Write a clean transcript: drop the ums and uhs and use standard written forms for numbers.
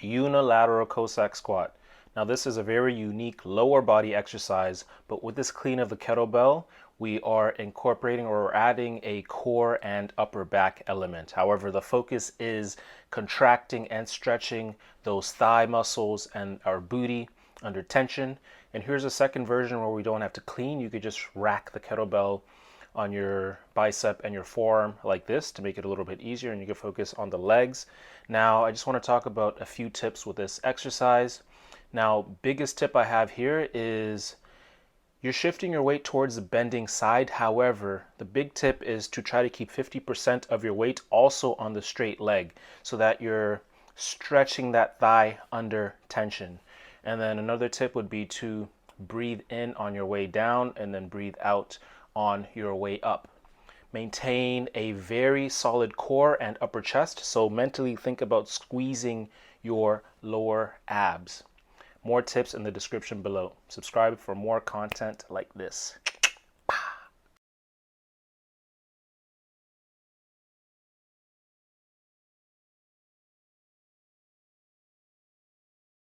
Unilateral Cossack squat. Now this is a very unique lower body exercise, but with this clean of the kettlebell, we are incorporating or adding a core and upper back element. However, the focus is contracting and stretching those thigh muscles and our booty under tension. And here's a second version where we don't have to clean. You could just rack the kettlebell on your bicep and your forearm like this to make it a little bit easier, and you can focus on the legs. Now I just want to talk about a few tips with this exercise. Now, biggest tip I have here is you're shifting your weight towards the bending side. However, the big tip is to try to keep 50% of your weight also on the straight leg so that you're stretching that thigh under tension. And then another tip would be to breathe in on your way down and then breathe out on your way up. Maintain a very solid core and upper chest, so mentally think about squeezing your lower abs. More tips in the description below. Subscribe for more content like this.